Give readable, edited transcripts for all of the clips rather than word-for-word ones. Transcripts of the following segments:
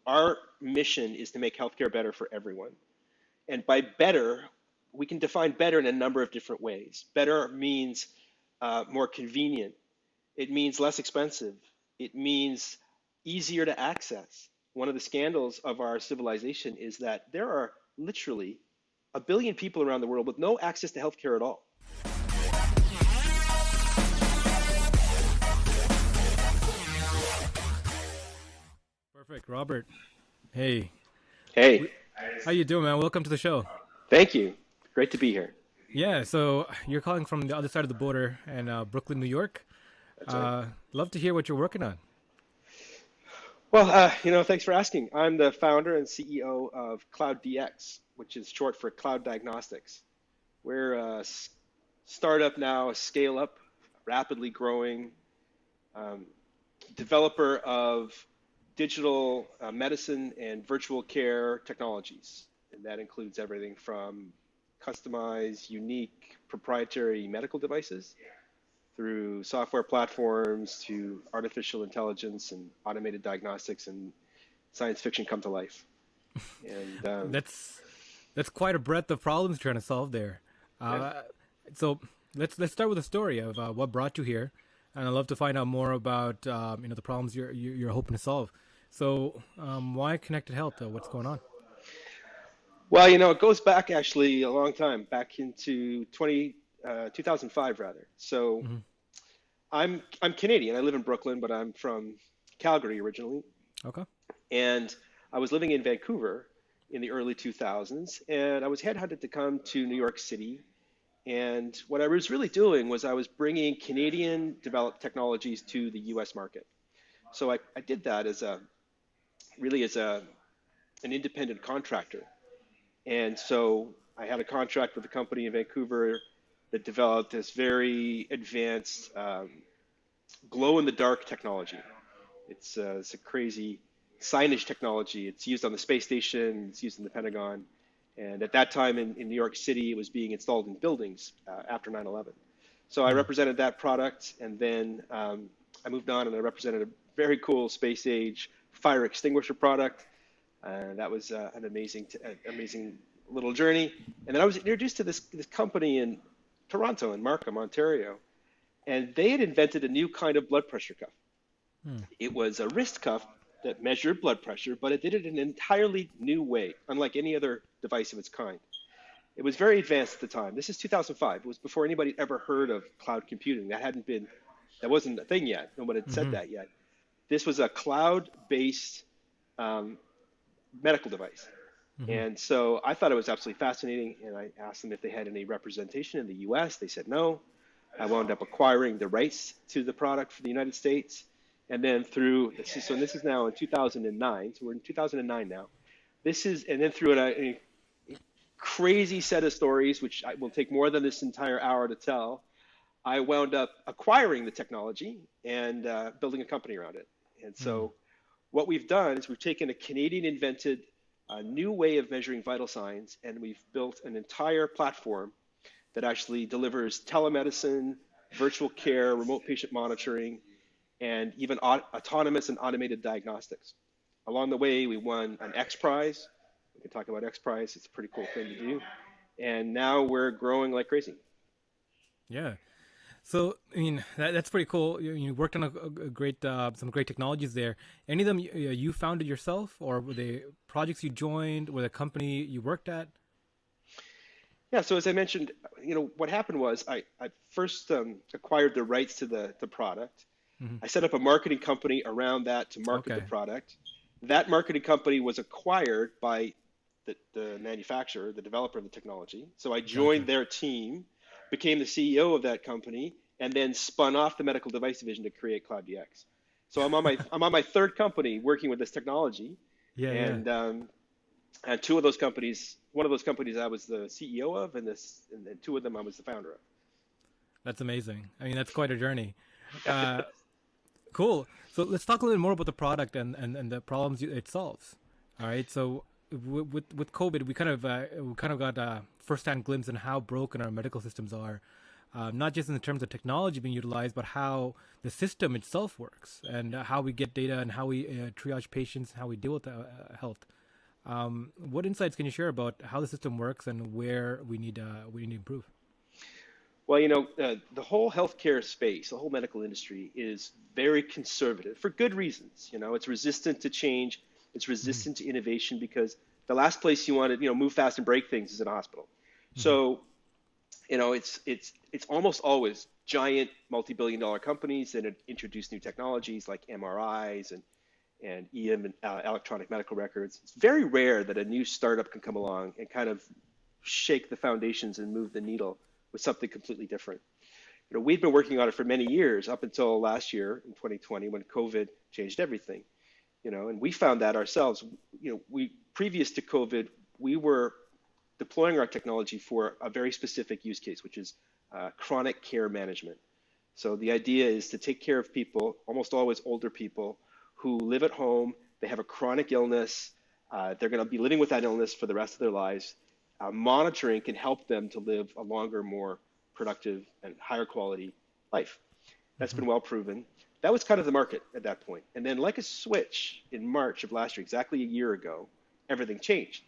our mission is to make healthcare better for everyone. And by better, we can define better in a number of different ways. Better means more convenient. It means less expensive. It means easier to access. One of the scandals of our civilization is that there are literally a billion people around the world with no access to healthcare at all. Perfect, Robert. Hey. Hey. How you doing, man? Welcome to the show. Thank you. Great to be here. Yeah, so you're calling from the other side of the border in Brooklyn, New York. That's right. Love to hear what you're working on. Well, thanks for asking. I'm the founder and CEO of Cloud DX, which is short for Cloud Diagnostics. We're a startup now, a scale-up, rapidly growing developer of digital medicine and virtual care technologies. And that includes everything from customized, unique, proprietary medical devices through software platforms to artificial intelligence and automated diagnostics and science fiction come to life. And that's quite a breadth of problems you're trying to solve there. So let's start with a story of what brought you here, and I'd love to find out more about the problems you're hoping to solve. So why Connected Health? What's going on? Well, it goes back actually a long time, back into 2005 rather. So I'm Canadian. I live in Brooklyn, but I'm from Calgary originally. Okay. And I was living in Vancouver in the early 2000s, and I was headhunted to come to New York City. And what I was really doing was I was bringing Canadian developed technologies to the US market. So I did that as an independent contractor. And so I had a contract with a company in Vancouver that developed this very advanced glow-in-the-dark technology. It's a crazy signage technology. It's used on the space station. It's used in the Pentagon. And at that time in New York City, it was being installed in buildings after 9/11. So I represented that product, and then I moved on and I represented a very cool space-age fire extinguisher product. That was an amazing little journey. And then I was introduced to this company in Toronto, in Markham, Ontario, and they had invented a new kind of blood pressure cuff. It was a wrist cuff that measured blood pressure, but it did it in an entirely new way, unlike any other device of its kind. It was very advanced at the time. This is 2005. It was before anybody ever heard of cloud computing. That wasn't a thing yet. No one had said that yet. This was a cloud-based medical device. And so I thought it was absolutely fascinating, and I asked them if they had any representation in the US. They said no. I wound up acquiring the rights to the product for the United States. And then this is now in 2009, so we're in 2009 now. And then through a crazy set of stories, which will take more than this entire hour to tell, I wound up acquiring the technology and building a company around it. And so what we've done is we've taken a Canadian-invented new way of measuring vital signs, and we've built an entire platform that actually delivers telemedicine, virtual care, remote patient monitoring, and even autonomous and automated diagnostics. Along the way, we won an XPRIZE. We can talk about XPRIZE. It's a pretty cool thing to do. And now we're growing like crazy. Yeah. So, I mean, that's pretty cool. You worked on some great technologies there. Any of them you founded yourself, or were they projects you joined, or the company you worked at? Yeah, so as I mentioned, what happened was I first acquired the rights to the product. I set up a marketing company around that to market the product. That marketing company was acquired by the manufacturer, the developer of the technology. So I joined their team, became the CEO of that company, and then spun off the medical device division to create Cloud DX. So I'm on my third company working with this technology. And two of those companies, one of those companies I was the CEO of, and two of them I was the founder of. That's amazing. I mean, that's quite a journey. Cool. So let's talk a little bit more about the product and the problems it solves. All right. So with COVID, we kind of got a first-hand glimpse on how broken our medical systems are. not just in terms of technology being utilized, but how the system itself works and how we get data and how we triage patients, how we deal with health. What insights can you share about how the system works and where we need to improve? Well, the whole healthcare space, the whole medical industry is very conservative for good reasons. It's resistant to change, it's resistant to innovation because the last place you want to, move fast and break things is in a hospital. So, it's almost always giant multi-billion-dollar companies that introduce new technologies like MRIs and EM and electronic medical records. It's very rare that a new startup can come along and kind of shake the foundations and move the needle with something completely different. We've been working on it for many years up until last year in 2020 when COVID changed everything. And we found that ourselves. Previous to COVID, we were deploying our technology for a very specific use case, which is chronic care management. So the idea is to take care of people, almost always older people, who live at home. They have a chronic illness. They're going to be living with that illness for the rest of their lives. Monitoring can help them to live a longer, more productive and higher quality life. That's been well proven. That was kind of the market at that point. And then like a switch in March of last year, exactly a year ago, everything changed.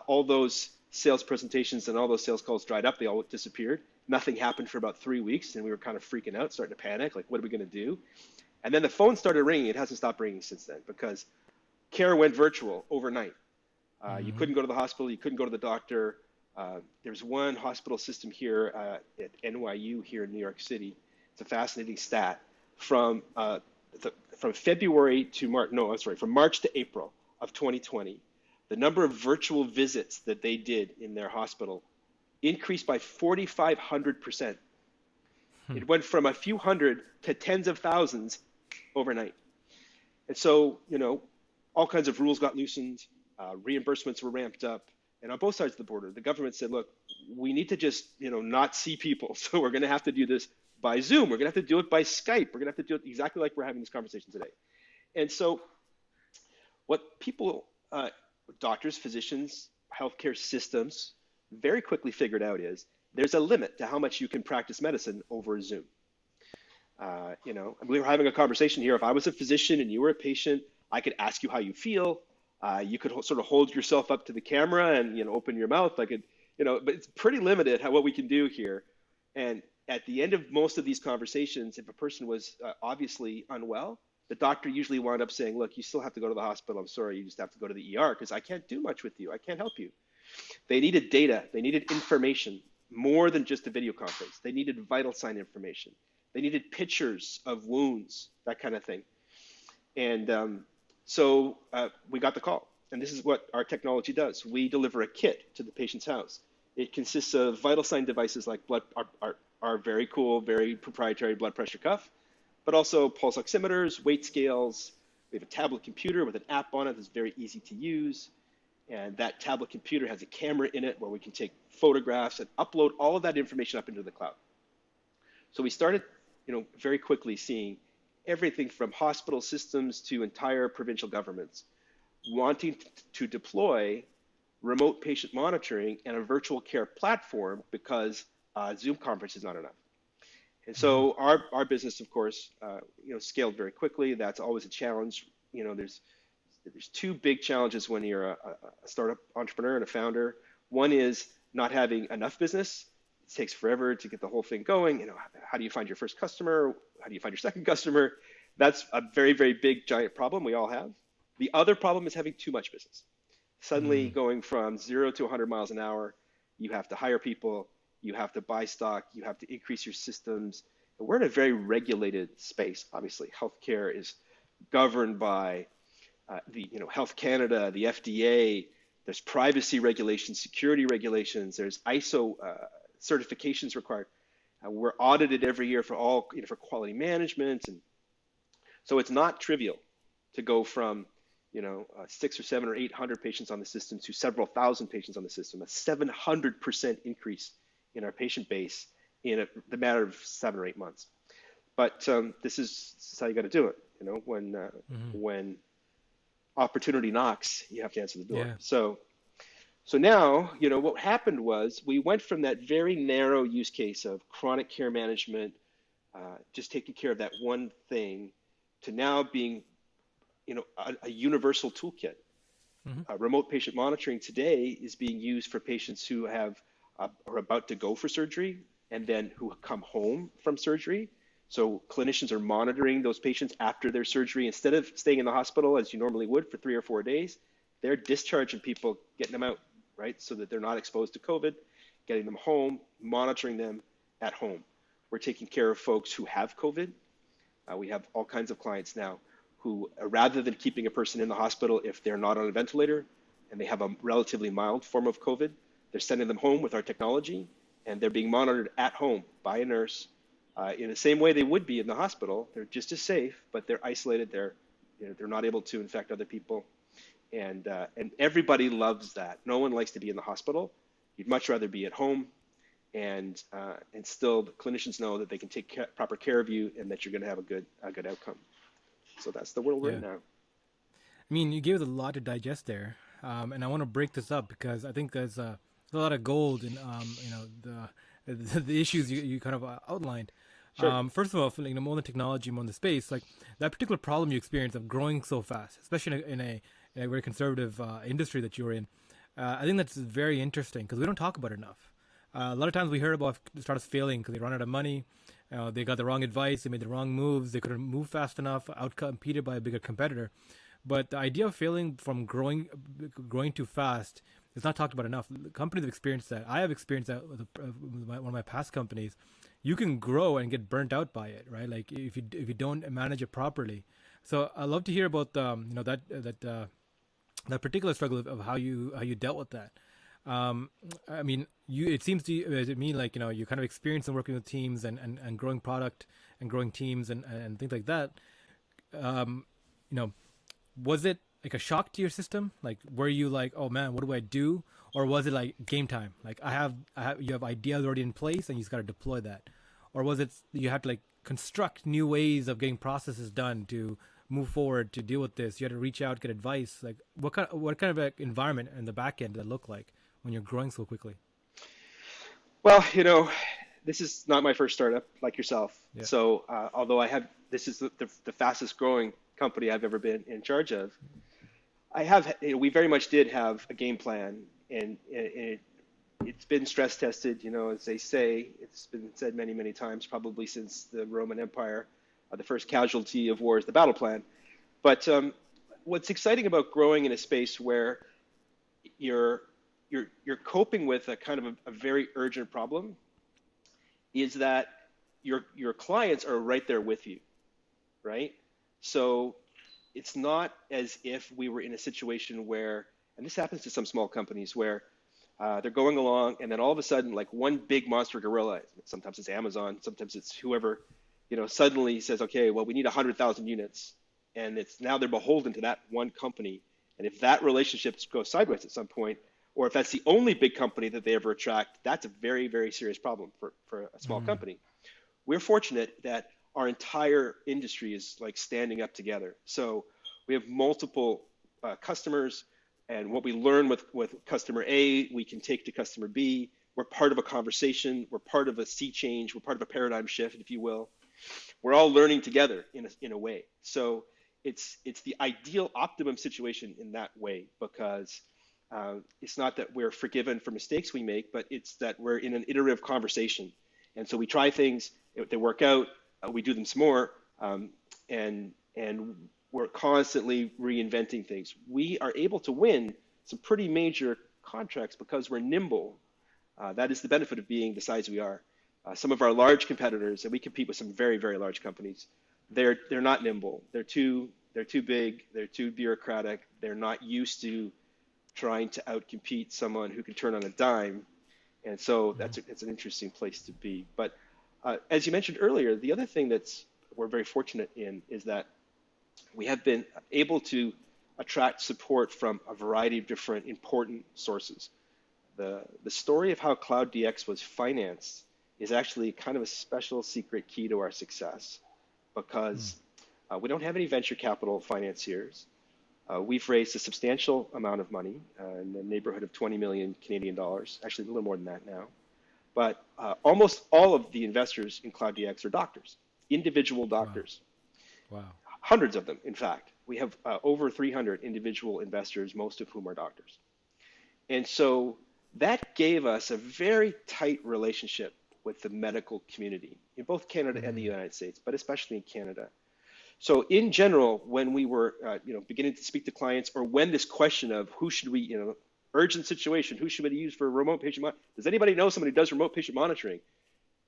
All those sales presentations and all those sales calls dried up. They all disappeared. Nothing happened for about 3 weeks, and we were kind of freaking out, starting to panic, like, what are we going to do? And then the phone started ringing. It hasn't stopped ringing since then because care went virtual overnight. You couldn't go to the hospital. You couldn't go to the doctor. There's one hospital system here at NYU here in New York City. It's a fascinating stat. From February to March, no, I'm sorry, from March to April of 2020, the number of virtual visits that they did in their hospital increased by 4,500%. It went from a few hundred to tens of thousands overnight. And so, all kinds of rules got loosened, reimbursements were ramped up, and on both sides of the border, the government said, look, we need to just, not see people. So we're going to have to do this by Zoom. We're going to have to do it by Skype. We're going to have to do it exactly like we're having this conversation today. And so what people, doctors, physicians, healthcare systems very quickly figured out is there's a limit to how much you can practice medicine over Zoom. We were having a conversation here. If I was a physician and you were a patient, I could ask you how you feel. You could sort of hold yourself up to the camera and open your mouth. But it's pretty limited what we can do here. And at the end of most of these conversations, if a person was obviously unwell, the doctor usually wound up saying, look, you still have to go to the hospital. I'm sorry, you just have to go to the ER because I can't do much with you. I can't help you. They needed data. They needed information more than just a video conference. They needed vital sign information. They needed pictures of wounds, that kind of thing. And so we got the call. And this is what our technology does. We deliver a kit to the patient's house. It consists of vital sign devices like our very cool, very proprietary blood pressure cuff, but also pulse oximeters, weight scales. We have a tablet computer with an app on it that's very easy to use. And that tablet computer has a camera in it where we can take photographs and upload all of that information up into the cloud. So we started, very quickly seeing everything from hospital systems to entire provincial governments wanting to deploy remote patient monitoring and a virtual care platform because Zoom conference is not enough. And so our business, of course, scaled very quickly. That's always a challenge. There's two big challenges when you're a startup entrepreneur and a founder. One is not having enough business. It takes forever to get the whole thing going. How do you find your first customer? How do you find your second customer? That's a very, very big, giant problem we all have. The other problem is having too much business. Suddenly going from 0 to 100 miles an hour, you have to hire people, you have to buy stock, you have to increase your systems. And we're in a very regulated space. Obviously, healthcare is governed by the Health Canada, the FDA. There's privacy regulations, security regulations. There's ISO certifications required. We're audited every year for all for quality management, and so it's not trivial to go from 6 or 7 or 800 patients on the system to several thousand patients on the system. A 700% increase in our patient base in the matter of 7 or 8 months. But this is how you got to do it. When opportunity knocks, you have to answer the door. Yeah. So now, what happened was we went from that very narrow use case of chronic care management, just taking care of that one thing, to now being, a universal toolkit. Remote patient monitoring today is being used for patients who are about to go for surgery and then who come home from surgery. So clinicians are monitoring those patients after their surgery. Instead of staying in the hospital as you normally would for 3 or 4 days, they're discharging people, getting them out, right? So that they're not exposed to COVID, getting them home, monitoring them at home. We're taking care of folks who have COVID. We have all kinds of clients now who, rather than keeping a person in the hospital if they're not on a ventilator and they have a relatively mild form of COVID, they're sending them home with our technology, and they're being monitored at home by a nurse in the same way they would be in the hospital. They're just as safe, but they're isolated. They're not able to infect other people, and everybody loves that. No one likes to be in the hospital. You'd much rather be at home, and still the clinicians know that they can take proper care of you and that you're going to have a good outcome. So that's the world we're in now. I mean, you gave us a lot to digest there, and I want to break this up because I think there's a lot of gold in the issues you kind of outlined. Sure. First of all, more on the technology, more on the space, like that particular problem you experienced of growing so fast, especially in a very conservative industry that you're in. I think that's very interesting because we don't talk about it enough. A lot of times we hear about startups failing because they run out of money. They got the wrong advice. They made the wrong moves. They couldn't move fast enough, out-competed by a bigger competitor. But the idea of failing from growing too fast is not talked about enough. Companies have experienced that. I have experienced that with one of my past companies. You can grow and get burnt out by it, right? Like if you don't manage it properly. So I'd love to hear about that particular struggle of how you dealt with that. I mean, it seems to me like, you kind of experience in working with teams and growing product and growing teams and things like that. Was it like a shock to your system? Like, were you like, oh man, what do I do? Or was it like game time? Like you have ideas already in place and you just got to deploy that. Or was it, you had to like construct new ways of getting processes done to move forward to deal with this? You had to reach out, get advice. Like what kind of environment in the back end did that look like when you're growing so quickly? Well, this is not my first startup like yourself. Yeah. So although this is the fastest growing company I've ever been in charge of, we very much did have a game plan, and it's been stress tested, as they say. It's been said many, many times, probably since the Roman Empire. The first casualty of war is the battle plan. But what's exciting about growing in a space where you're coping with a kind of a very urgent problem is that your clients are right there with you, right? So it's not as if we were in a situation where, and this happens to some small companies, where they're going along and then all of a sudden, like one big monster gorilla, sometimes it's Amazon, sometimes it's whoever, suddenly says, okay, well, we need 100,000 units. And now they're beholden to that one company. And if that relationship goes sideways at some point, or if that's the only big company that they ever attract, that's a very, very serious problem for a small company. We're fortunate that our entire industry is like standing up together. So we have multiple customers, and what we learn with customer A, we can take to customer B. We're part of a conversation. We're part of a sea change. We're part of a paradigm shift, if you will. We're all learning together in a way. So it's the ideal optimum situation in that way, because it's not that we're forgiven for mistakes we make, but it's that we're in an iterative conversation. And so we try things, if they work out, we do them some more, and we're constantly reinventing things. We are able to win some pretty major contracts because we're nimble. That is the benefit of being the size we are. Some of our large competitors, and we compete with some very, very large companies, they're not nimble. They're too big. They're too bureaucratic. They're not used to trying to outcompete someone who can turn on a dime. And so it's an interesting place to be. But as you mentioned earlier, the other thing we're very fortunate in is that we have been able to attract support from a variety of different important sources. The story of how Cloud DX was financed is actually kind of a special secret key to our success, because we don't have any venture capital financiers. We've raised a substantial amount of money, in the neighborhood of 20 million Canadian dollars, actually a little more than that now. But almost all of the investors in Cloud DX are doctors, individual doctors. Wow. Hundreds of them, in fact. We have over 300 individual investors, most of whom are doctors. And so that gave us a very tight relationship with the medical community in both Canada and the United States, but especially in Canada. So in general, when we were beginning to speak to clients, or when this question of who should we, urgent situation, who should we use for remote patient monitoring? Does anybody know somebody who does remote patient monitoring?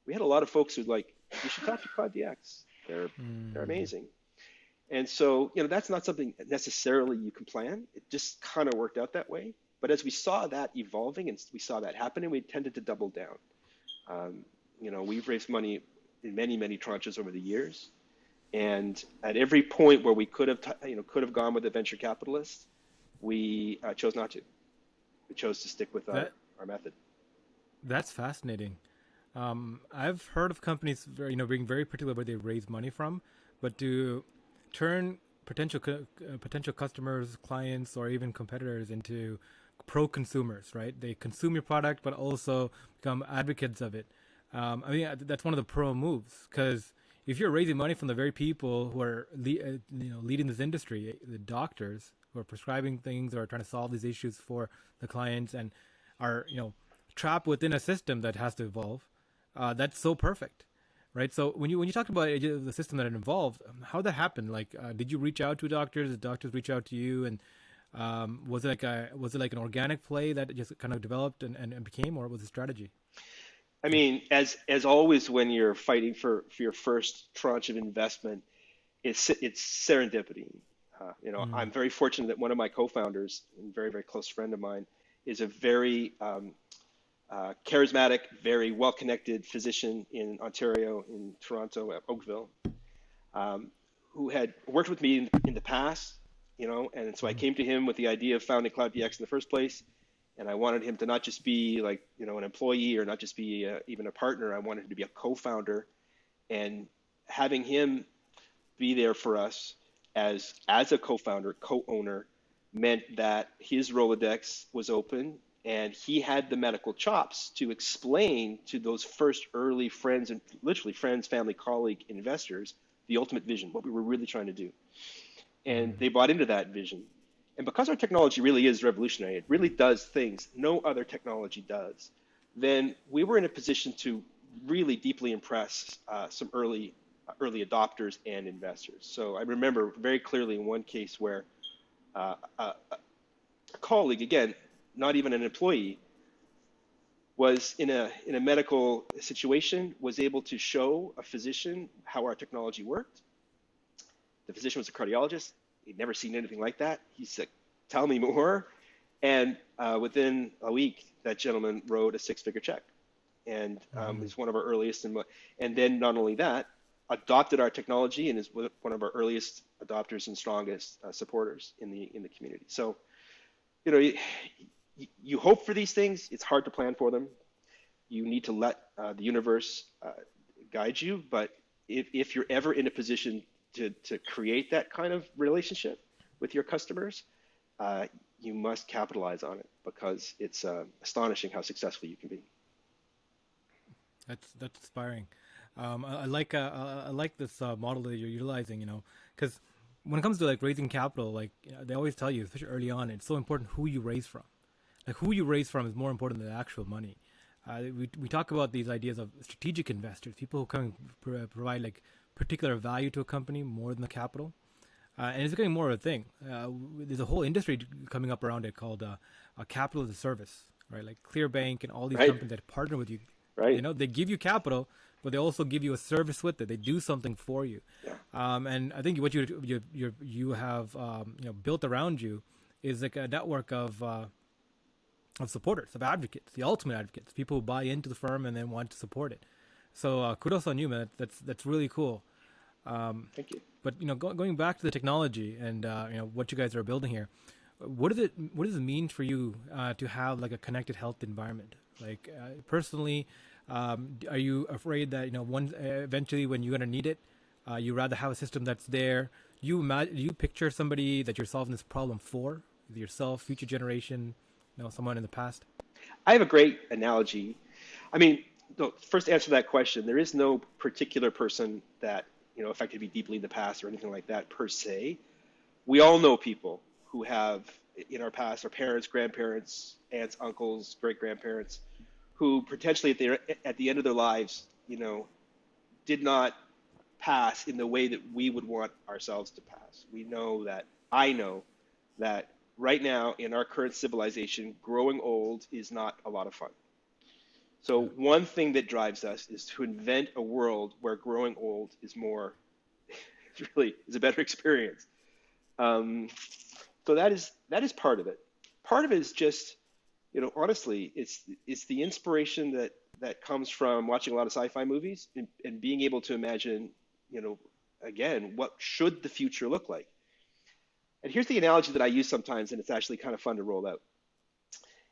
We had a lot of folks who'd like, you should talk to Cloud DX. They're amazing. And so, that's not something necessarily you can plan. It just kind of worked out that way. But as we saw that evolving and we saw that happening, we tended to double down. We've raised money in many, many tranches over the years. And at every point where we could have gone with a venture capitalist, we chose not to. We chose to stick with our method. That's fascinating. I've heard of companies being very particular where they raise money from, but to turn potential customers, clients, or even competitors into pro-consumers, right? They consume your product, but also become advocates of it. That's one of the pro moves, because if you're raising money from the very people who are leading this industry, the doctors who are prescribing things or trying to solve these issues for the clients and are trapped within a system that has to evolve, that's so perfect, right? So when you talked about the system that it involved, how did that happen? Like, did you reach out to doctors? Did doctors reach out to you? And was it like an organic play that just kind of developed and became, or was it a strategy? I mean, as always, when you're fighting for your first tranche of investment, it's serendipity. I'm very fortunate that one of my co-founders, and very, very close friend of mine, is a very charismatic, very well-connected physician in Ontario, in Toronto, at Oakville, who had worked with me in the past, and so I came to him with the idea of founding Cloud DX in the first place. And I wanted him to not just be like, an employee, or not just be even a partner. I wanted him to be a co-founder, and having him be there for us as a co-founder, co-owner, meant that his Rolodex was open, and he had the medical chops to explain to those first early friends, and literally friends, family, colleague investors, the ultimate vision, what we were really trying to do. And they bought into that vision. And because our technology really is revolutionary, it really does things no other technology does, then we were in a position to really deeply impress some early adopters and investors. So I remember very clearly in one case where a colleague, again, not even an employee, was in a medical situation, was able to show a physician how our technology worked. The physician was a cardiologist. He'd never seen anything like that. He said, tell me more. And within a week, that gentleman wrote a six-figure check. And is one of our earliest. And then not only that, adopted our technology and is one of our earliest adopters and strongest supporters in the community. So, you hope for these things. It's hard to plan for them. You need to let the universe guide you. But if you're ever in a position to create that kind of relationship with your customers, you must capitalize on it, because it's astonishing how successful you can be. That's inspiring. I like this model that you're utilizing, because when it comes to like raising capital, like they always tell you, especially early on, it's so important who you raise from. Like who you raise from is more important than the actual money. We talk about these ideas of strategic investors, people who come provide like particular value to a company more than the capital. And it's becoming more of a thing. There's a whole industry coming up around it called capital as a service, right? Like Clearbank and all these companies that partner with you. Right. They give you capital, but they also give you a service with it. They do something for you. Yeah. And I think what you have built around you is like a network of supporters, of advocates, the ultimate advocates, people who buy into the firm and then want to support it. So kudos on you, man. That's really cool. Thank you. But going back to the technology and what you guys are building here, what does it mean for you to have like a connected health environment? Like personally, are you afraid that eventually when you're gonna need it, you rather have a system that's there you picture somebody that you're solving this problem for? Either yourself, future generation, someone in the past? I have a great analogy. I mean, first to answer that question, there is no particular person that, affected me deeply in the past or anything like that per se. We all know people who have in our past, our parents, grandparents, aunts, uncles, great grandparents, who potentially at the end of their lives, did not pass in the way that we would want ourselves to pass. I know that right now in our current civilization, growing old is not a lot of fun. So one thing that drives us is to invent a world where growing old is a better experience. So that is part of it. Part of it is just, honestly, it's the inspiration that comes from watching a lot of sci-fi movies and being able to imagine, again, what should the future look like? And here's the analogy that I use sometimes, and it's actually kind of fun to roll out.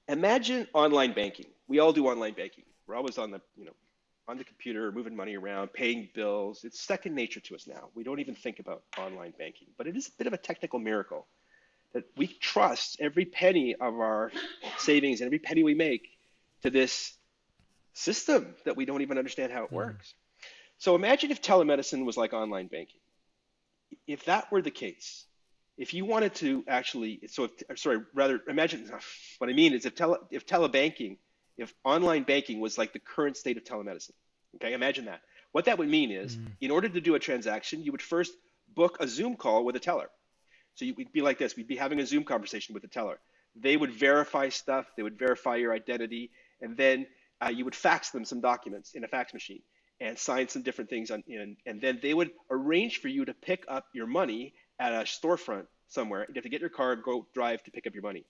Imagine online banking. We all do online banking. We're always on the computer, moving money around, paying bills. It's second nature to us now. We don't even think about online banking, but it is a bit of a technical miracle that we trust every penny of our savings and every penny we make to this system that we don't even understand how it works. So imagine if telemedicine was like online banking. If that were the case, if you wanted to actually, imagine, what I mean is if online banking was like the current state of telemedicine, okay, imagine that. What that would mean is, in order to do a transaction, you would first book a Zoom call with a teller. So we'd be like this, we'd be having a Zoom conversation with the teller. They would verify stuff, they would verify your identity, and then you would fax them some documents in a fax machine and sign some different things and then they would arrange for you to pick up your money at a storefront somewhere. You have to get your car, go drive to pick up your money.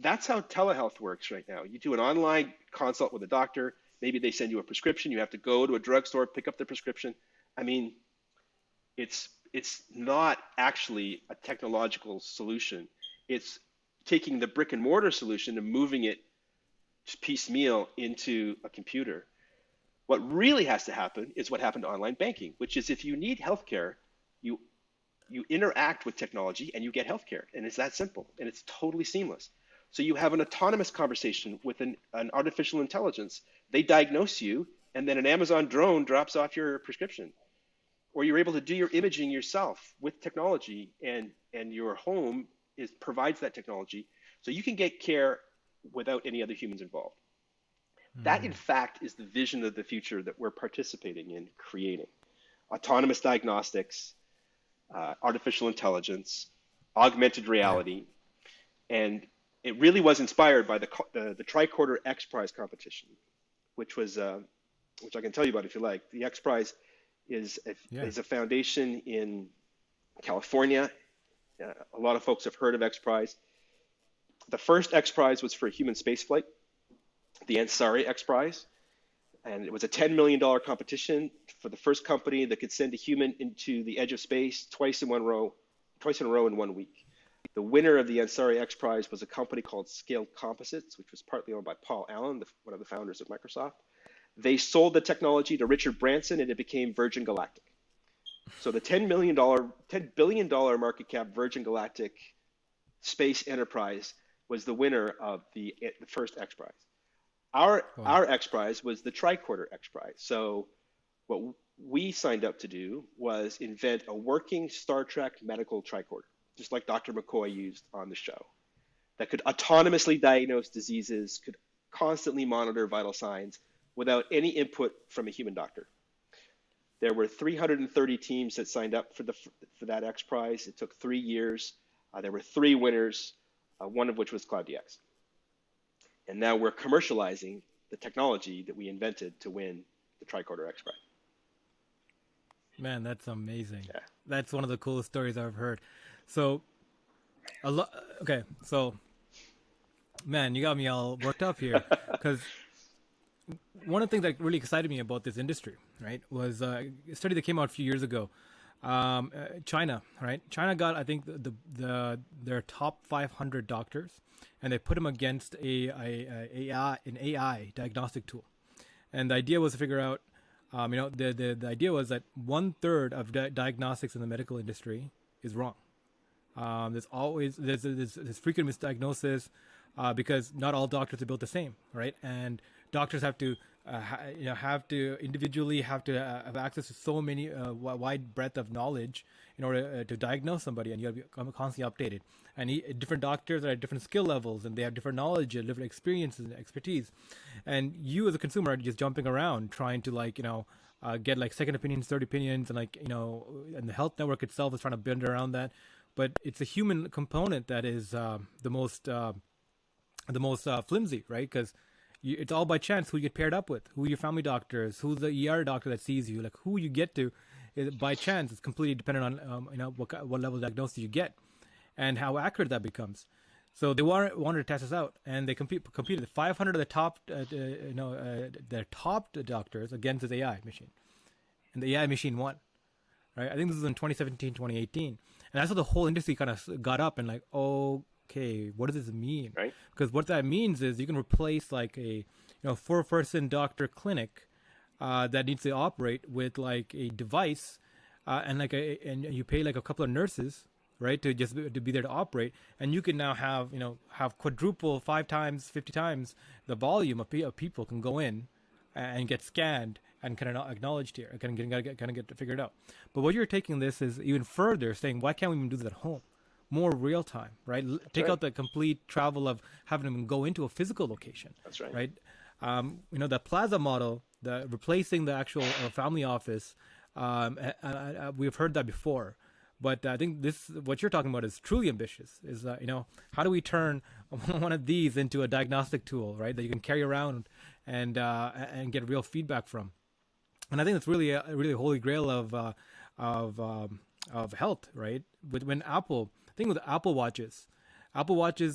That's how telehealth works right now. You do an online consult with a doctor. Maybe they send you a prescription. You have to go to a drugstore, pick up the prescription. I mean, it's not actually a technological solution. It's taking the brick and mortar solution and moving it piecemeal into a computer. What really has to happen is what happened to online banking, which is if you need healthcare, you interact with technology and you get healthcare, and it's that simple, and it's totally seamless. So you have an autonomous conversation with an artificial intelligence. They diagnose you, and then an Amazon drone drops off your prescription. Or you're able to do your imaging yourself with technology, and your home provides that technology, so you can get care without any other humans involved. That, in fact, is the vision of the future that we're participating in creating. Autonomous diagnostics, artificial intelligence, augmented reality, and it really was inspired by the Tricorder XPRIZE competition, which I can tell you about if you like. The XPRIZE is a foundation in California. A lot of folks have heard of XPRIZE. The first XPRIZE was for human spaceflight, the Ansari XPRIZE, and it was a $10 million competition for the first company that could send a human into the edge of space twice in a row in 1 week. The winner of the Ansari XPRIZE was a company called Scaled Composites, which was partly owned by Paul Allen, one of the founders of Microsoft. They sold the technology to Richard Branson, and it became Virgin Galactic. So the $10 billion market cap Virgin Galactic space enterprise was the winner of the first XPRIZE. Our XPRIZE was the Tricorder XPRIZE. So what we signed up to do was invent a working Star Trek medical tricorder, just like Dr. McCoy used on the show, that could autonomously diagnose diseases, could constantly monitor vital signs without any input from a human doctor. There were 330 teams that signed up for that XPRIZE. It took 3 years. There were 3 winners, one of which was CloudDX. And now we're commercializing the technology that we invented to win the Tricorder XPRIZE. Man, that's amazing. Yeah. That's one of the coolest stories I've heard. So, okay, so, man, you got me all worked up here because one of the things that really excited me about this industry, right, was a study that came out a few years ago. China, right? China got, I think, their top 500 doctors, and they put them against an AI diagnostic tool. And the idea was to figure out, the idea was that 1/3 of diagnostics in the medical industry is wrong. There's frequent misdiagnosis because not all doctors are built the same, right? And doctors have to individually have access to so many wide breadth of knowledge in order to diagnose somebody, and you have to be constantly updated. And different doctors are at different skill levels, and they have different knowledge and different experiences and expertise. And you as a consumer are just jumping around trying to get like second opinions, third opinions, and and the health network itself is trying to bend around that. But it's a human component that is the most flimsy, right? Because it's all by chance who you get paired up with, who your family doctor is, who's the ER doctor that sees you, like who you get to is by chance. It's completely dependent on what level of diagnosis you get and how accurate that becomes. So they wanted to test this out, and they competed 500 of the top their top doctors against this AI machine, and the AI machine won. Right? I think this was in 2017, 2018, and that's how the whole industry kind of got up and like, okay, what does this mean? Right. Because what that means is you can replace like a 4-person doctor clinic that needs to operate with like a device and you pay like a couple of nurses, right, to be there to operate, and you can now have quadruple 5 times, 50 times the volume of people can go in and get scanned and kind of acknowledged here, kind of get figured out. But what you're taking this is even further, saying why can't we even do this at home? More real time, right? Take out the complete travel of having them go into a physical location. That's right. Right. The plaza model, the replacing the actual family office. We've heard that before, but I think what you're talking about is truly ambitious. Is how do we turn one of these into a diagnostic tool, right? That you can carry around and get real feedback from. And I think it's really a holy grail of health, right? When Apple. Thing with Apple Watches,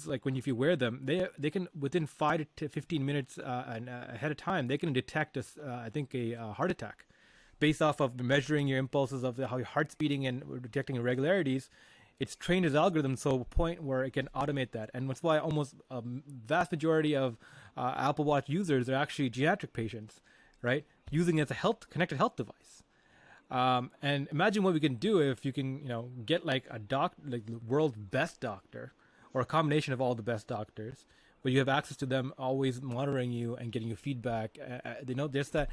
like if you wear them, they can within 5 to 15 minutes and ahead of time they can detect a heart attack based off of measuring your impulses of how your heart's beating and detecting irregularities. It's trained its algorithm to a point where it can automate that, and that's why almost a vast majority of Apple Watch users are actually geriatric patients, right? Using it as a connected health device. And imagine what we can do if you can, get like like the world's best doctor, or a combination of all the best doctors, but you have access to them always monitoring you and getting you feedback. There's that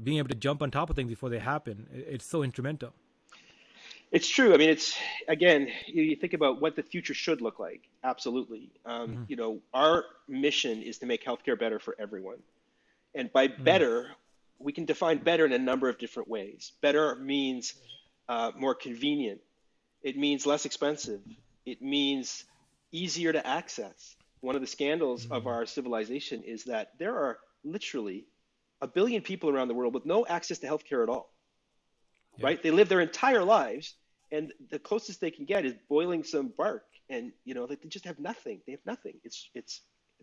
being able to jump on top of things before they happen. It's so instrumental. It's true. I mean, it's again, you think about what the future should look like. Absolutely. Our mission is to make healthcare better for everyone, and by better. We can define better in a number of different ways. Better means more convenient. It means less expensive. It means easier to access. One of the scandals of our civilization is that there are literally 1 billion people around the world with no access to healthcare at all. Yeah. Right? They live their entire lives, and the closest they can get is boiling some bark, and they just have nothing. They have nothing. It's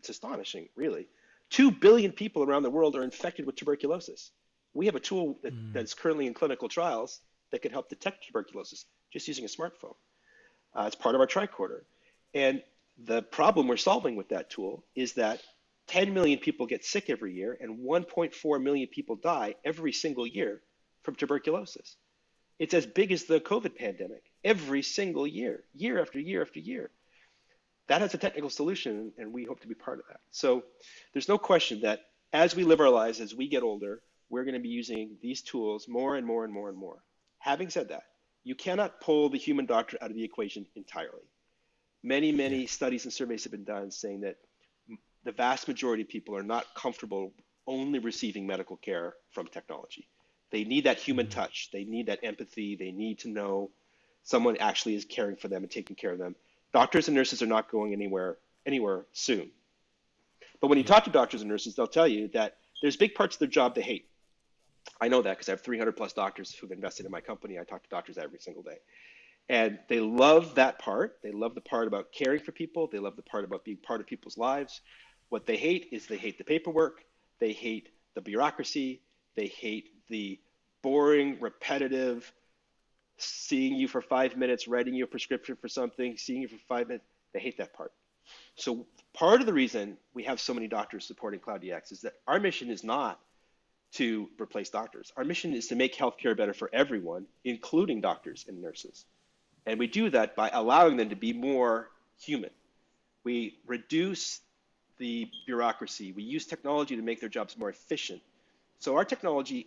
astonishing, really. 2 billion people around the world are infected with tuberculosis. We have a tool that's currently in clinical trials that can help detect tuberculosis just using a smartphone. It's part of our tricorder. And the problem we're solving with that tool is that 10 million people get sick every year, and 1.4 million people die every single year from tuberculosis. It's as big as the COVID pandemic every single year, year after year after year. That has a technical solution, and we hope to be part of that. So there's no question that as we live our lives, as we get older, we're going to be using these tools more and more and more and more. Having said that, you cannot pull the human doctor out of the equation entirely. Many studies and surveys have been done saying that the vast majority of people are not comfortable only receiving medical care from technology. They need that human touch. They need that empathy. They need to know someone actually is caring for them and taking care of them. Doctors and nurses are not going anywhere soon. But when you talk to doctors and nurses, they'll tell you that there's big parts of their job they hate. I know that because I have 300 plus doctors who've invested in my company. I talk to doctors every single day. And they love that part. They love the part about caring for people. They love the part about being part of people's lives. What they hate is they hate the paperwork. They hate the bureaucracy. They hate the boring, repetitive, seeing you for 5 minutes, writing you a prescription for something, seeing you for 5 minutes. They hate that part. So part of the reason we have so many doctors supporting Cloud DX is that our mission is not to replace doctors. Our mission is to make healthcare better for everyone, including doctors and nurses. And we do that by allowing them to be more human. We reduce the bureaucracy. We use technology to make their jobs more efficient. So our technology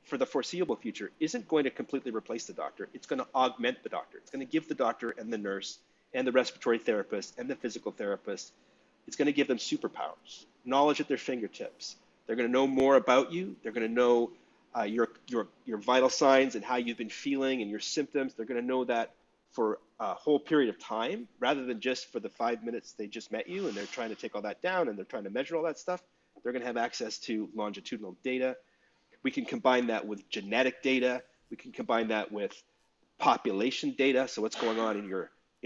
for the foreseeable future isn't going to completely replace the doctor. It's going to augment the doctor. It's going to give the doctor and the nurse and the respiratory therapist and the physical therapist, it's going to give them superpowers, knowledge at their fingertips. They're going to know more about you. They're going to know your vital signs and how you've been feeling and your symptoms. They're going to know that for a whole period of time, rather than just for the 5 minutes they just met you and they're trying to take all that down and they're trying to measure all that stuff. They're going to have access to longitudinal data. We can combine that with genetic data. We can combine that with population data. So what's going on in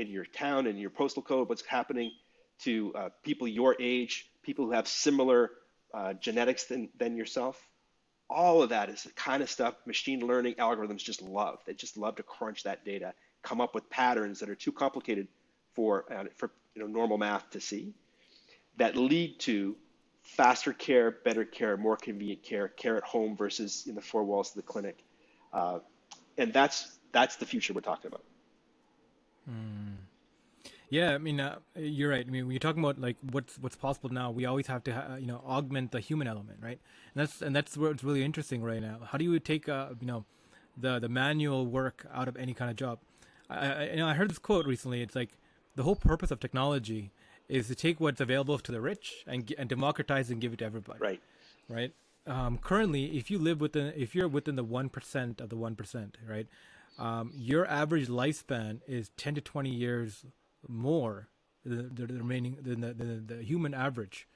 your town, in your postal code, what's happening to people your age, people who have similar genetics than yourself. All of that is the kind of stuff machine learning algorithms just love. They just love to crunch that data, come up with patterns that are too complicated for normal math to see, that lead to faster care, better care, more convenient care at home versus in the four walls of the clinic. And that's the future we're talking about. Yeah, I mean, you're right. I mean, when you're talking about like what's possible now, we always have to augment the human element, right? And that's what's really interesting right now. How do you take the manual work out of any kind of job? I heard this quote recently. It's like the whole purpose of technology is to take what's available to the rich and democratize and give it to everybody. Right. Currently, if you're within the 1% of the 1%, right, your average lifespan is 10 to 20 years more the remaining than the human average,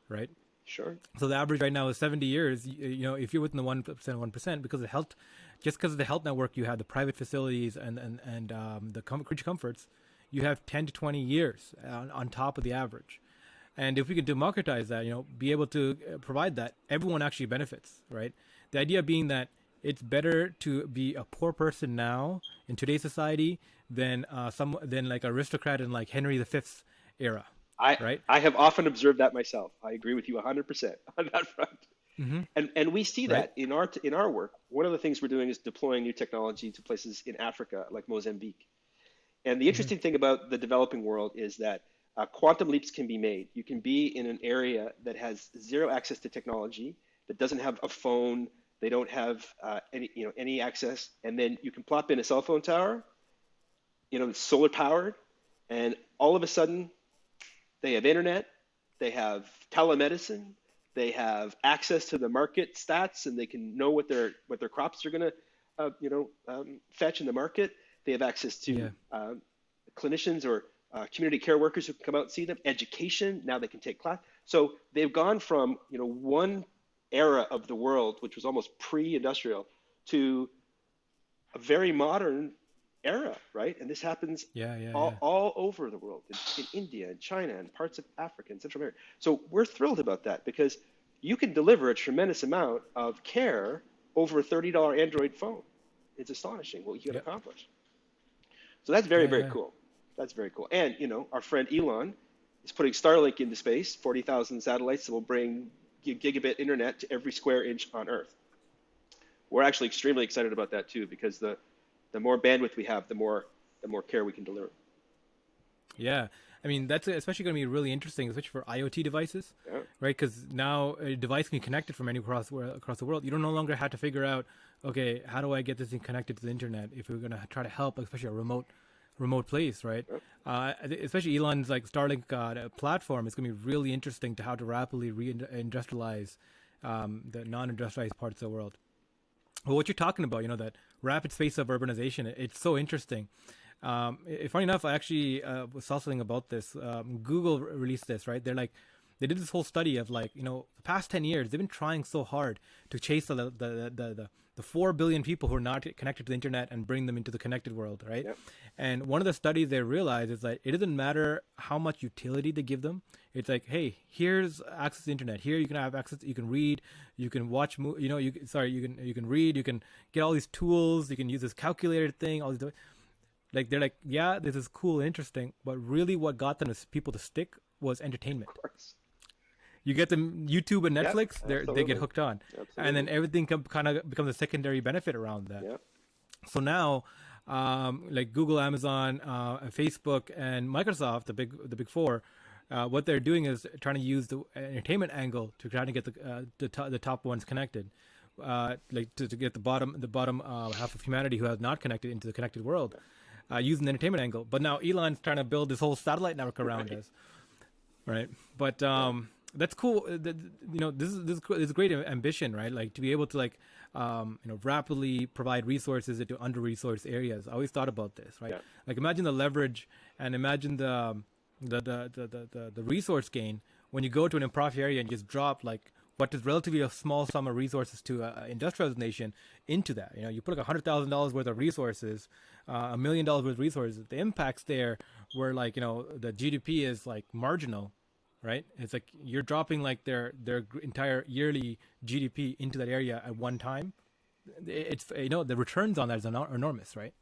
right? Sure. So the average right now is 70 years. If you're within the 1%, because of health, just because of the health network, you have the private facilities and the creature comforts, you have 10 to 20 years on top of the average. And if we could democratize that, be able to provide that, everyone actually benefits, right? The idea being that it's better to be a poor person now in today's society than like an aristocrat in like Henry V's era. Right? I have often observed that myself. I agree with you 100% on that front. Mm-hmm. And we see that in our work. One of the things we're doing is deploying new technology to places in Africa like Mozambique. And the interesting thing about the developing world is that quantum leaps can be made. You can be in an area that has zero access to technology, that doesn't have a phone, they don't have any access, and then you can plop in a cell phone tower, it's solar powered, and all of a sudden they have internet, they have telemedicine, they have access to the market stats, and they can know what their crops are going to fetch in the market. They have access to clinicians or community care workers who can come out and see them. Education, now they can take class. So they've gone from one era of the world, which was almost pre-industrial, to a very modern era, right? And this happens all over the world, in India and China and parts of Africa and Central America. So we're thrilled about that because you can deliver a tremendous amount of care over a $30 Android phone. It's astonishing what you can accomplish. So that's very cool. That's very cool. And, our friend Elon is putting Starlink into space, 40,000 satellites that will bring gigabit internet to every square inch on Earth. We're actually extremely excited about that too, because the more bandwidth we have, the more care we can deliver. Yeah. I mean, that's especially going to be really interesting, especially for IoT devices, right? Because now a device can be connected from anywhere across the world. You don't no longer have to figure out, okay, how do I get this thing connected to the internet if we're going to try to help, especially a remote place, right? Especially Elon's like Starlink platform is going to be really interesting to how to rapidly reindustrialize the non-industrialized parts of the world. Well, what you're talking about, that rapid pace of urbanization, it's so interesting. Funny enough, I actually was something about this. Google released this, right? They did this whole study of the past 10 years, they've been trying so hard to chase the 4 billion people who are not connected to the internet and bring them into the connected world, right? Yep. And one of the studies they realized is that it doesn't matter how much utility they give them. It's like, hey, here's access to the internet. Here you can have access. You can read. You can watch. You can read. You can get all these tools. You can use this calculator thing. All these. They're like, yeah, this is cool and interesting, but really what got them as people to stick was entertainment. Of course. you get them YouTube and Yep, Netflix, they get absolutely. hooked on, and then Absolutely. everything kind of becomes a secondary benefit around that. Yep. So now, like Google, Amazon, Facebook, and Microsoft, the big four, what they're doing is trying to use the entertainment angle to try to get the top ones connected, like to get the bottom half of humanity who has not connected into the connected world, using the entertainment angle. But now Elon's trying to build this whole satellite network around Right. us, right? But Yeah. that's cool. This is great ambition, right? Like to be able to like rapidly provide resources into under resourced areas. I always thought about this, right? Yeah. Like imagine the leverage and imagine the resource gain when you go to an improv area and just drop like what is relatively a small sum of resources to an industrialized nation into that. You put like $100,000 worth of resources, $1 million worth of resources. The impacts there were like the GDP is like marginal, right? It's like you're dropping like their entire yearly GDP into that area at one time. It's the returns on that is enormous, right?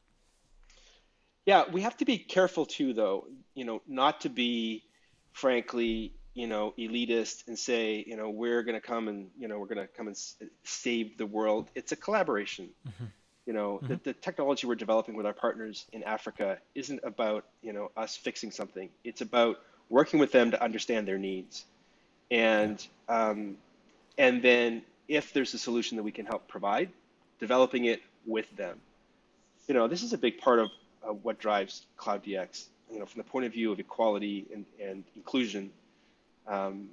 Yeah, we have to be careful too, though, not to be, frankly, elitist and say, we're going to come and, we're going to come and save the world. It's a collaboration. Mm-hmm. The technology we're developing with our partners in Africa isn't about, us fixing something. It's about working with them to understand their needs. Yeah. And then if there's a solution that we can help provide, developing it with them. This is a big part of what drives Cloud DX. From the point of view of equality and inclusion, um,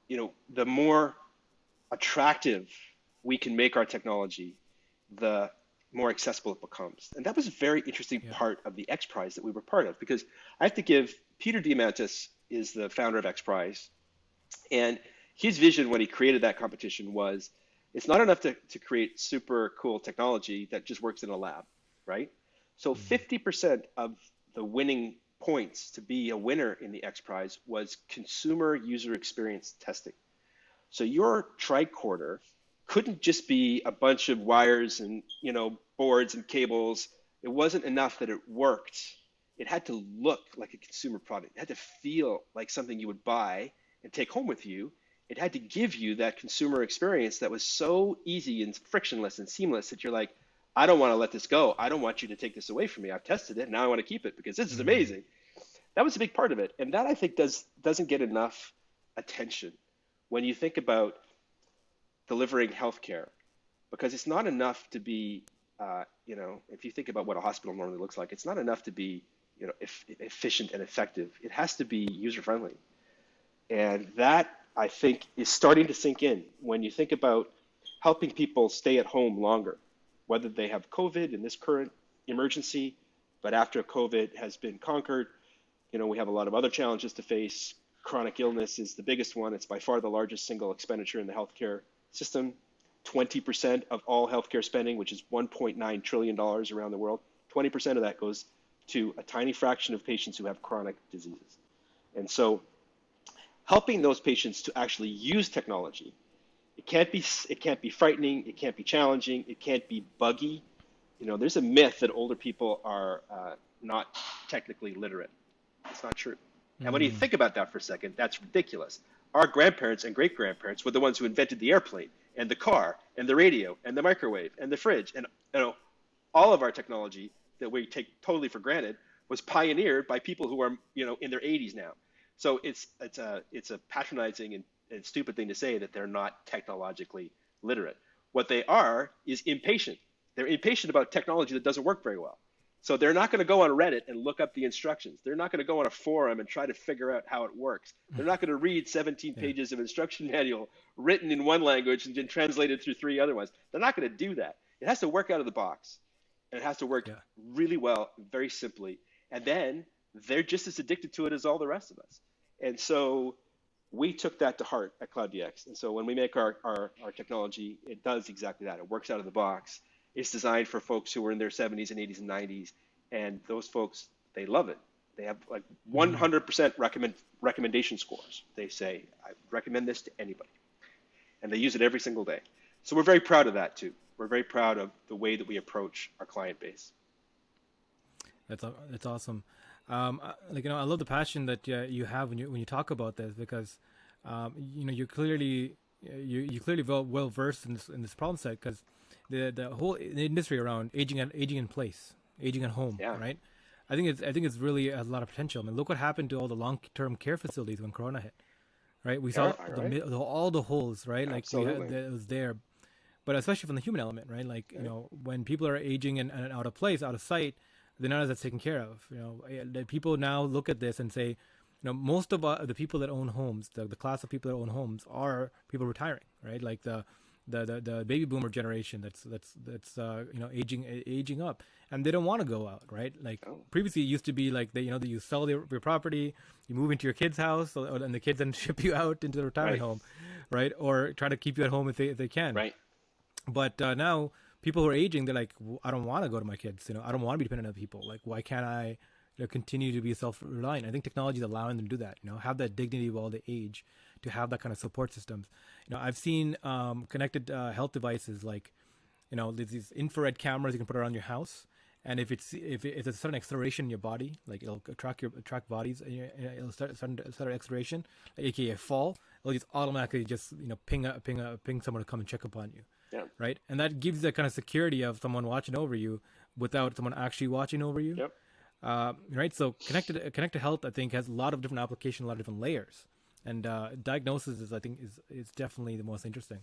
the more attractive we can make our technology, the more accessible it becomes. And that was a very interesting Yeah. part of the XPRIZE that we were part of, because I have to give Peter Diamandis is the founder of XPRIZE, and his vision when he created that competition was it's not enough to create super cool technology that just works in a lab, right? So Mm-hmm. 50% of the winning points to be a winner in the X Prize was consumer user experience testing. So your tricorder couldn't just be a bunch of wires and boards and cables. It wasn't enough that it worked. It had to look like a consumer product. It had to feel like something you would buy and take home with you. It had to give you that consumer experience that was so easy and frictionless and seamless that you're like, I don't want to let this go. I don't want you to take this away from me. I've tested it. And now I want to keep it because this is Mm-hmm. amazing. That was a big part of it. And that I think doesn't get enough attention when you think about delivering healthcare, because it's not enough to be, if you think about what a hospital normally looks like, it's not enough to be, efficient and effective. It has to be user friendly. And that I think is starting to sink in when you think about helping people stay at home longer, whether they have COVID in this current emergency, but after COVID has been conquered, we have a lot of other challenges to face. Chronic illness is the biggest one. It's by far the largest single expenditure in the healthcare system. 20% of all healthcare spending, which is $1.9 trillion around the world, 20% of that goes to a tiny fraction of patients who have chronic diseases. And so helping those patients to actually use technology, it can't be frightening, it can't be challenging, it can't be buggy. There's a myth that older people are not technically literate. It's not true. And when you Mm-hmm. think about that for a second, that's ridiculous. Our grandparents and great grandparents were the ones who invented the airplane and the car and the radio and the microwave and the fridge, and all of our technology that we take totally for granted was pioneered by people who are in their 80s now. So it's a patronizing and stupid thing to say that they're not technologically literate. What they are is impatient. They're impatient about technology that doesn't work very well. So they're not going to go on Reddit and look up the instructions. They're not going to go on a forum and try to figure out how it works. They're not going to read 17 Yeah. pages of instruction manual written in one language and then translated through three other ones. They're not going to do that. It has to work out of the box, and it has to work Yeah. really well, very simply. And then they're just as addicted to it as all the rest of us. And so we took that to heart at Cloud DX. And so when we make our technology, it does exactly that. It works out of the box. It's designed for folks who are in their 70s and 80s and 90s. And those folks, they love it. They have like Mm-hmm. 100% recommendation scores. They say, I recommend this to anybody. And they use it every single day. So we're very proud of that too. We're very proud of the way that we approach our client base. That's awesome. Like I love the passion that you have when you talk about this, because you're clearly you clearly well versed in this problem set, because the whole industry around aging in place, aging at home, Yeah. right? I think it's really a lot of potential. I mean, look what happened to all the long-term care facilities when Corona hit, right? We saw Terrifying, right? all the holes, right? Like Absolutely. it was there, but especially from the human element, right? Like, when people are aging and out of place, out of sight, they're not as taken care of. The people now look at this and say, most of the people that own homes, the class of people that own homes, are people retiring, right? Like the baby boomer generation that's aging up, and they don't want to go out, right? Like, Oh, previously it used to be like that you sell your property, you move into your kid's house, and the kids then ship you out into the retirement right. home, right? Or try to keep you at home if they can. Right. But now people who are aging, they're like, I don't want to go to my kids. I don't want to be dependent on people. Like, why can't I continue to be self-reliant? I think technology is allowing them to do that. Have that dignity while they age, to have that kind of support systems. I've seen connected health devices, like, there's these infrared cameras you can put around your house, and if it's a sudden acceleration in your body, like, it'll track bodies, and it'll start acceleration, like, aka fall. It'll just automatically just ping someone to come and check upon you. Yeah. Right, and that gives that kind of security of someone watching over you without someone actually watching over you. Yep. Right, so connected health, I think, has a lot of different applications, a lot of different layers, and diagnosis is definitely the most interesting.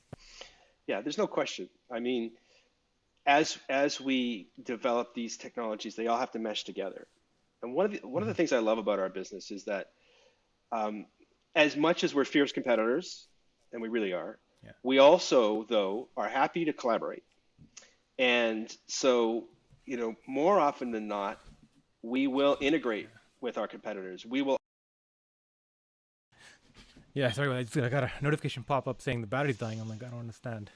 Yeah, there's no question. I mean, as we develop these technologies, they all have to mesh together. And one of the things I love about our business is that, as much as we're fierce competitors, and we really are, Yeah. we also, though, are happy to collaborate. And so, more often than not, we will integrate with our competitors. We will. Yeah, sorry, I got a notification pop up saying the battery's dying. I'm like, I don't understand.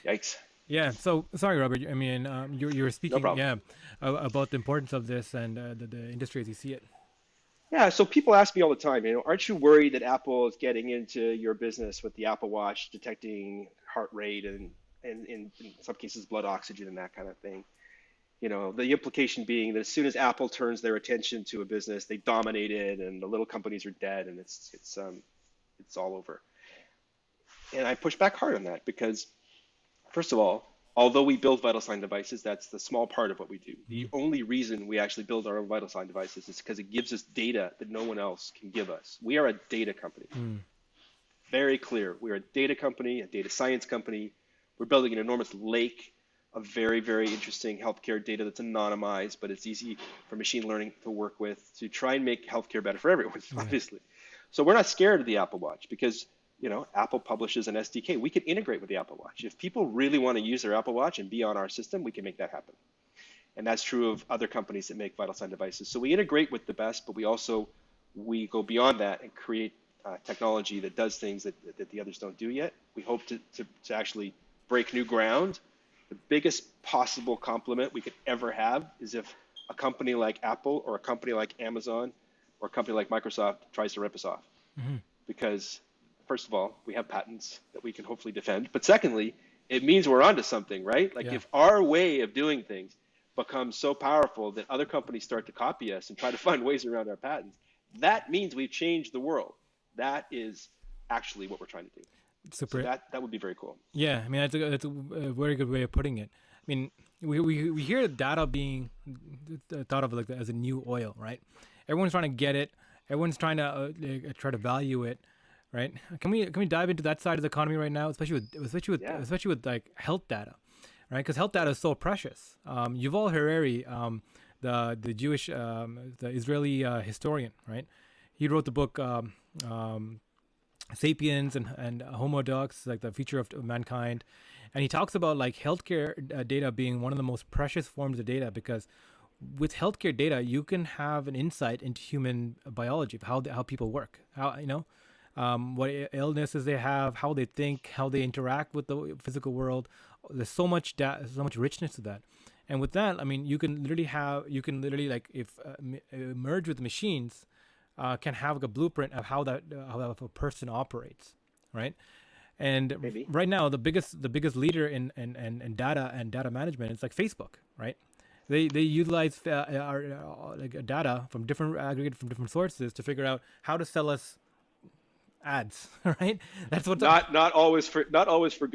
Yikes. Yeah, so sorry, Robert. I mean, you were speaking, problem. about the importance of this and the industry as you see it. Yeah, so people ask me all the time, aren't you worried that Apple is getting into your business with the Apple Watch, detecting heart rate and in some cases blood oxygen and that kind of thing? The implication being that as soon as Apple turns their attention to a business, they dominate it, and the little companies are dead, and it's all over. And I push back hard on that because, first of all, although we build vital sign devices, that's the small part of what we do. The only reason we actually build our own vital sign devices is because it gives us data that no one else can give us. We are a data company. Very clear. We're a data company, a data science company. We're building an enormous lake of very, very interesting healthcare data that's anonymized, but it's easy for machine learning to work with to try and make healthcare better for everyone, obviously. So we're not scared of the Apple Watch because Apple publishes an SDK. We can integrate with the Apple Watch. If people really want to use their Apple Watch and be on our system, we can make that happen. And that's true of other companies that make vital sign devices. So we integrate with the best, but we go beyond that and create technology that does things that the others don't do yet. We hope to actually break new ground. The biggest possible compliment we could ever have is if a company like Apple or a company like Amazon or a company like Microsoft tries to rip us off. Because first of all, we have patents that we can hopefully defend. But secondly, it means we're onto something, right? Like, if our way of doing things becomes so powerful that other companies start to copy us and try to find ways around our patents, that means we've changed the world. That is actually what we're trying to do. Super. So that would be very cool. Yeah, I mean, that's a very good way of putting it. I mean, we hear data being thought of like as a new oil, right? Everyone's trying to get it. Everyone's trying to try to value it, right? Can we dive into that side of the economy right now, especially with like health data, right? Because health data is so precious. Yuval Harari, the Jewish, the Israeli historian, right? He wrote the book Sapiens and Homo Deus, like the future of mankind, and he talks about like healthcare data being one of the most precious forms of data, because with healthcare data you can have an insight into human biology, how people work, what illnesses they have, how they think, how they interact with the physical world. There's so much so much richness to that, and with that, I mean, you can literally like if merge with machines. Can have like a blueprint of how a person operates, right? And Maybe. right now, the biggest leader in data and data management is like Facebook, right? They utilize our like data from different aggregated from different sources to figure out how to sell us ads, right? That's what's Not always for good, not always for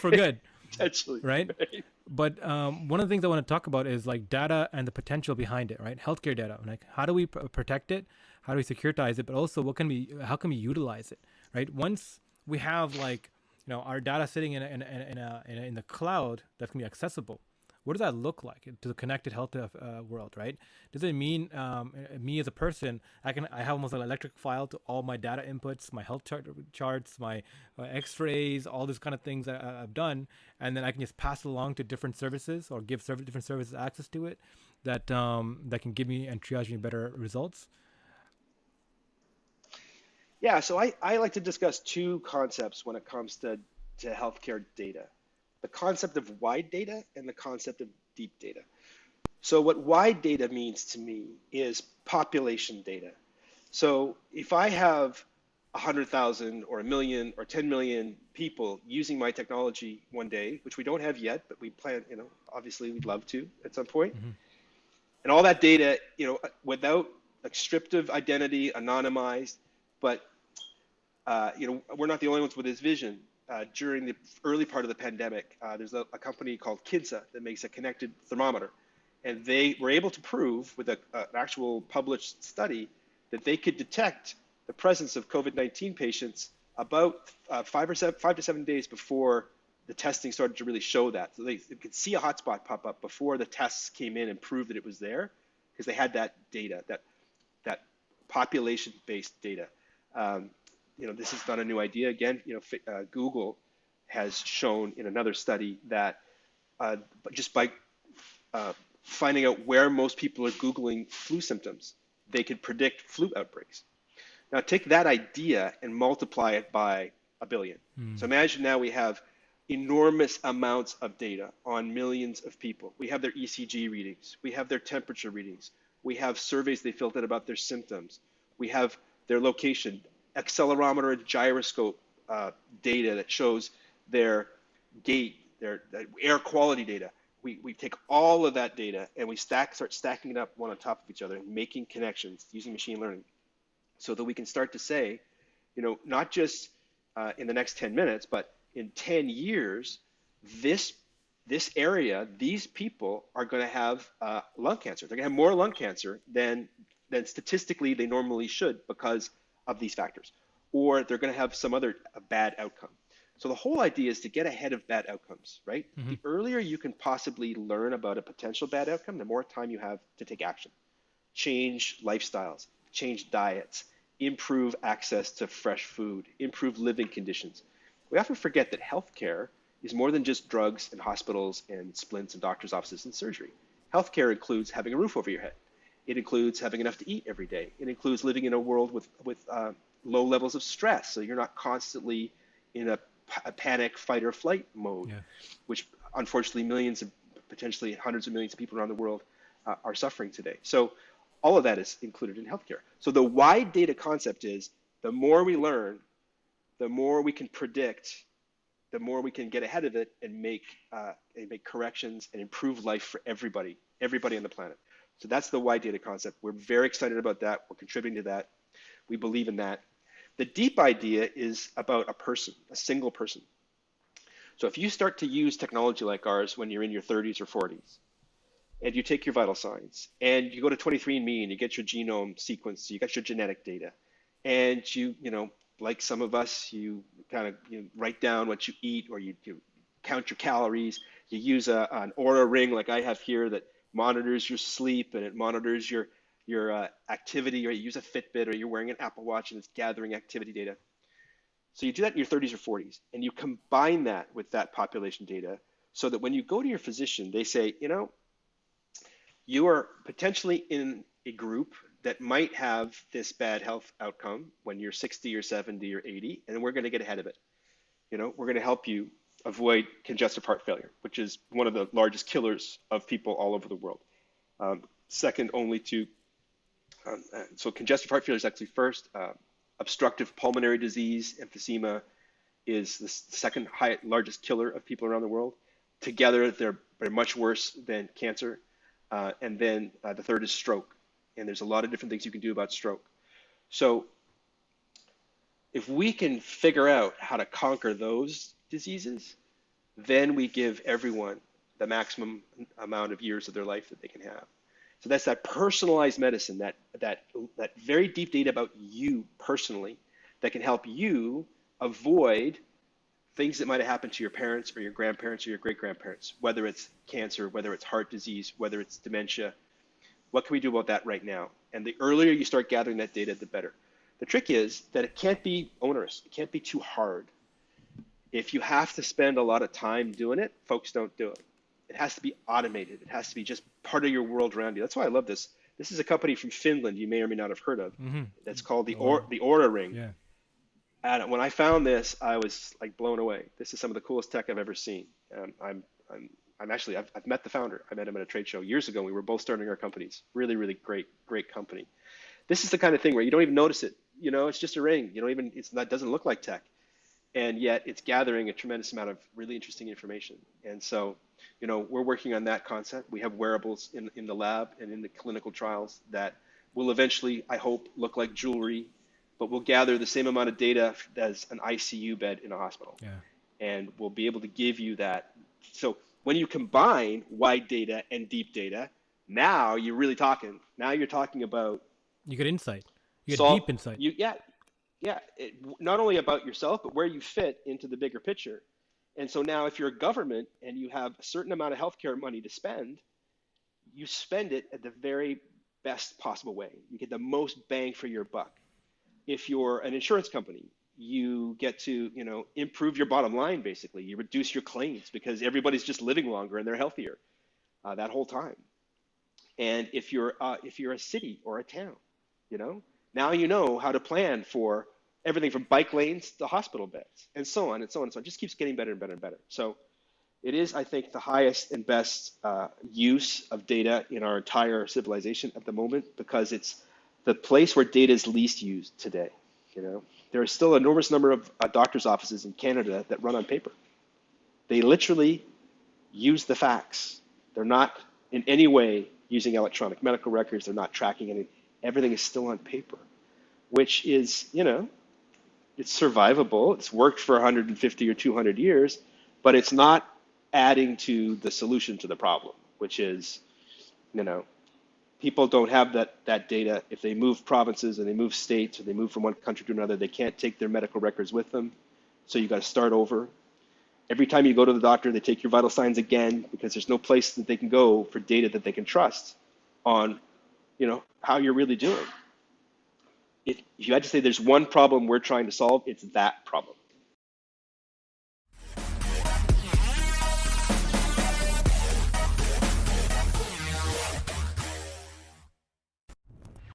right? good, Potentially, right? right? But one of the things I want to talk about is like data and the potential behind it, right? Healthcare data, like how do we protect it? How do we securitize it? But also, how can we utilize it, right? Once we have like, our data sitting in the cloud that's gonna be accessible, what does that look like to the connected health world, right? Does it mean me as a person, I have almost an electric file to all my data inputs, my health charts, my X-rays, all these kind of things that I've done, and then I can just pass it along to different services or give different services access to it that can give me and triage me better results. Yeah, so I like to discuss two concepts when it comes to healthcare data. The concept of wide data and the concept of deep data. So what wide data means to me is population data. So if I have 100,000 or a million or 10 million people using my technology one day, which we don't have yet, but we plan, obviously we'd love to at some point, Mm-hmm. and all that data, without like descriptive identity, anonymized, but we're not the only ones with this vision. During the early part of the pandemic, there's a company called Kinsa that makes a connected thermometer, and they were able to prove with an actual published study that they could detect the presence of COVID-19 patients about 5 to 7 days before the testing started to really show that. So they could see a hotspot pop up before the tests came in and proved that it was there, because they had that data, that population-based data. This is not a new idea. Again, Google has shown in another study that just by finding out where most people are Googling flu symptoms, they could predict flu outbreaks. Now take that idea and multiply it by a billion. So imagine now we have enormous amounts of data on millions of people. We have their ECG readings. We have their temperature readings. We have surveys they filled out about their symptoms. We have their location, accelerometer and gyroscope data that shows their gait, their air quality data. We take all of that data and we start stacking it up one on top of each other and making connections using machine learning, so that we can start to say, not just in the next 10 minutes, but in 10 years, this area, these people are going to have lung cancer. They're going to have more lung cancer than statistically they normally should because of these factors, or they're going to have some other bad outcome. So the whole idea is to get ahead of bad outcomes, right? Mm-hmm. The earlier you can possibly learn about a potential bad outcome, the more time you have to take action. Change lifestyles, change diets, improve access to fresh food, improve living conditions. We often forget that healthcare is more than just drugs and hospitals and splints and doctor's offices and surgery. Healthcare includes having a roof over your head. It includes having enough to eat every day. It includes living in a world with low levels of stress, so you're not constantly in a panic, fight or flight mode, which unfortunately millions of, potentially hundreds of millions of people around the world are suffering today. So all of that is included in healthcare. So the wide data concept is the more we learn, the more we can predict, the more we can get ahead of it and make corrections and improve life for everybody on the planet. So that's the wide data concept. We're very excited about that. We're contributing to that. We believe in that. The deep idea is about a person, a single person. So if you start to use technology like ours when you're in your 30s or 40s, and you take your vital signs, and you go to 23andMe and you get your genome sequenced, so you got your genetic data, and you like some of us, you kind of write down what you eat, or you count your calories. You use an Oura ring like I have here that monitors your sleep and it monitors your activity, or you use a Fitbit, or you're wearing an Apple Watch and it's gathering activity data. So you do that in your 30s or 40s, and you combine that with that population data so that when you go to your physician, they say, you are potentially in a group that might have this bad health outcome when you're 60 or 70 or 80, and we're going to get ahead of it. We're going to help you avoid congestive heart failure, which is one of the largest killers of people all over the world. Second only to, so congestive heart failure is actually first. Obstructive pulmonary disease, emphysema, is the second largest killer of people around the world. Together, they're much worse than cancer. And then the third is stroke. And there's a lot of different things you can do about stroke. So If we can figure out how to conquer those diseases, then we give everyone the maximum amount of years of their life that they can have. So that's that personalized medicine, that very deep data about you personally that can help you avoid things that might have happened to your parents or your grandparents or your great-grandparents, whether it's cancer, whether it's heart disease, whether it's dementia. What can we do about that right now? And the earlier you start gathering that data, the better. The trick is that it can't be onerous. It can't be too hard. If you have to spend a lot of time doing it, folks don't do it. It has to be automated. It has to be just part of your world around you. That's why I love this. This is a company from Finland you may or may not have heard of. That's called the Aura Ring. Yeah. And when I found this, I was like blown away. This is some of the coolest tech I've ever seen. I've met the founder. I met him at a trade show years ago. We were both starting our companies. Really, really great company. This is the kind of thing where you don't even notice it. You know, it's just a ring. You don't even, doesn't look like tech. And yet it's gathering a tremendous amount of really interesting information. And so, you know, we're working on that concept. We have wearables in the lab and in the clinical trials that will eventually, I hope, look like jewelry, but will gather the same amount of data as an ICU bed in a hospital. Yeah. And we'll be able to give you that. So when you combine wide data and deep data, now you're really talking. Now you're talking about. You get insight. You get deep insight. Not only about yourself, but where you fit into the bigger picture. And so now if you're a government and you have a certain amount of healthcare money to spend, you spend it at the very best possible way. You get the most bang for your buck. If you're an insurance company, you get to, you know, improve your bottom line, basically. You reduce your claims because everybody's just living longer and they're healthier that whole time. And if you're a city or a town, you know, now you know how to plan for everything from bike lanes to hospital beds and so on and so on and so on. It just keeps getting better and better and better. So it is, I think, the highest and best use of data in our entire civilization at the moment because it's the place where data is least used today. You know, there are still an enormous number of doctors' offices in Canada that run on paper. They literally use the facts. They're not in any way using electronic medical records. They're not tracking anything. Everything is still on paper, which is, you know, it's survivable. It's worked for 150 or 200 years, but it's not adding to the solution to the problem, which is, you know, people don't have that data. If they move provinces and they move states or they move from one country to another, they can't take their medical records with them. So you got to start over. Every time you go to the doctor, they take your vital signs again because there's no place that they can go for data that they can trust on, you know, how you're really doing. If you had to say there's one problem we're trying to solve, it's that problem.